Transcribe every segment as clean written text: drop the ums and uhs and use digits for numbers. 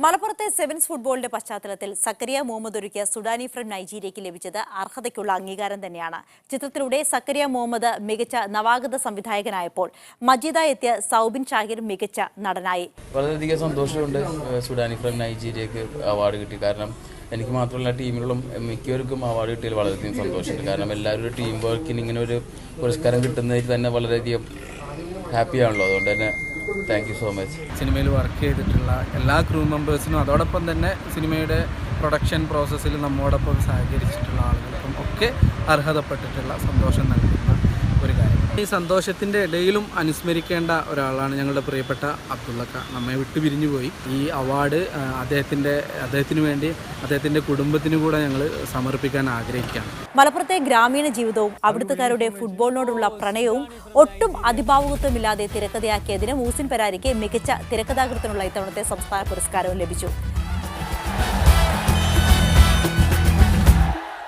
മലപ്പുറത്തെ സെവൻസ് ഫുട്ബോളിന്റെ പശ്ചാത്തലത്തിൽ സക്കരിയ മുഹമ്മദ് ഒരുക്കിയ സുഡാനി ഫ്രം നൈജീരിയയ്ക്ക് ലഭിച്ചത് അർഹതയ്ക്കുള്ള അംഗീകാരം തന്നെയാണ്. ചിത്രത്തിലൂടെ സക്കരിയ മുഹമ്മദ് മികച്ച നവാഗത സംവിധായകനായപ്പോൾ മജീദ എത്തിയ സൗബിൻ ഷാഹിർ മികച്ച നടനായി. വളരെയധികം സന്തോഷമുണ്ട് സുഡാനി ഫ്രം നൈജീരിയക്ക് അവാർഡ് കിട്ടി. കാരണം എനിക്ക് മാത്രമല്ല ടീമിലുള്ള മിക്കവർക്കും അവാർഡ് കിട്ടിയതിൽ വളരെയധികം സന്തോഷമുണ്ട്. കാരണം എല്ലാവരും ടീം വർക്കിന് ഇങ്ങനെ ഒരു പുരസ്കാരം കിട്ടുന്നതിൽ തന്നെ വളരെയധികം ഹാപ്പിയാണല്ലോ. അതുകൊണ്ട് തന്നെ താങ്ക് യു സോ മച്ച്. സിനിമയിൽ വർക്ക് ചെയ്തിട്ടുള്ള എല്ലാ ക്രൂ മെമ്പേഴ്സിനും അതോടൊപ്പം തന്നെ സിനിമയുടെ പ്രൊഡക്ഷൻ പ്രോസസ്സിൽ നമ്മോടൊപ്പം സഹകരിച്ചിട്ടുള്ള ആളുകൾക്കും ഒക്കെ അർഹതപ്പെട്ടിട്ടുള്ള സന്തോഷം നൽകുന്ന ഒരു കാര്യം. ഈ സന്തോഷത്തിൻ്റെ ഇടയിലും അനുസ്മരിക്കേണ്ട ഒരാളാണ് ഞങ്ങളുടെ പ്രിയപ്പെട്ട അബ്ദുള്ളക്ക. നമ്മെ വിട്ടു പിരിഞ്ഞു പോയി. ഈ അവാർഡ് അദ്ദേഹത്തിന് വേണ്ടി അദ്ദേഹത്തിൻ്റെ കുടുംബത്തിന് കൂടെ ഞങ്ങൾ സമർപ്പിക്കാൻ ആഗ്രഹിക്കുകയാണ്. മലപ്പുറത്തെ ഗ്രാമീണ ജീവിതവും അവിടുത്തുകാരുടെ ഫുട്ബോളിനോടുള്ള പ്രണയവും ഒട്ടും അതിഭാവുകത്വമില്ലാതെ തിരക്കഥയാക്കിയതിന് മൂസിൻ പെരാരിക്ക് മികച്ച തിരക്കഥാകൃത്തിനുള്ള ഇത്തവണത്തെ സംസ്ഥാന പുരസ്കാരവും ലഭിച്ചു.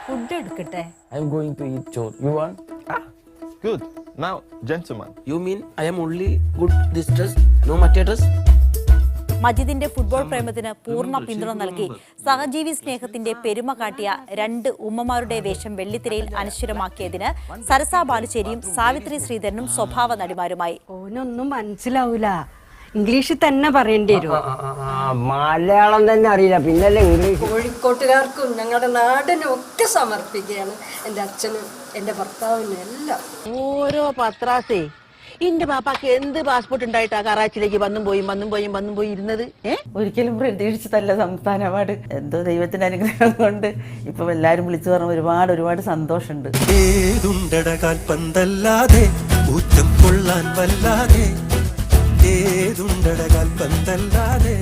ഫുഡ് എടുക്കട്ടെ. I am going to eat chor. You want? Good. Now, gentlemen. You mean I am only good this dress? No matter dress? മജീദിന്റെ ഫുട്ബോൾ പ്രേമത്തിന് പൂർണ്ണ പിന്തുണ നൽകി സഹജീവി സ്നേഹത്തിന്റെ പെരുമ കാട്ടിയ രണ്ട് ഉമ്മമാരുടെ വേഷം വെള്ളിത്തിരയിൽ അനശ്വരമാക്കിയതിന് സരസ ബാലുശ്ശേരിയും സാവിത്രി ശ്രീധരനും സ്വഭാവ നടിമാരുമായി. ഓനൊന്നും മനസ്സിലാവൂല, ഇംഗ്ലീഷിൽ തന്നെ പറയേണ്ടി വരും. മലയാളം തന്നെ അറിയില്ല, പിന്നല്ലേ ഇംഗ്ലീഷ്. കോഴിക്കോട്ടുകാർക്കും ഞങ്ങളുടെ നാടിനും ഒക്കെ സമർപ്പിക്കുകയാണ്. എൻ്റെ അച്ഛനും എൻ്റെ ഭർത്താവിനും എല്ലാം. ഓരോ പത്രാസേ എന്റെ പാപ്പാക്ക് എന്ത് പാസ്പോർട്ട് ഉണ്ടായിട്ടാ കറാച്ചിയിലേക്ക് വന്നും പോയി ഇരുന്നത്? ഒരിക്കലും പ്രതീക്ഷിച്ചതല്ല സംസ്ഥാന അവാർഡ്. എന്തോ ദൈവത്തിന്റെ അനുഗ്രഹം കൊണ്ട് ഇപ്പൊ എല്ലാരും വിളിച്ചു പറഞ്ഞ ഒരുപാട് സന്തോഷമുണ്ട്. ഏതുണ്ടട കാൽപന്തല്ലാതെ ഊറ്റം കൊള്ളാൻ വല്ലാതെ, ഏതുണ്ടട കാൽപന്തല്ലാതെ.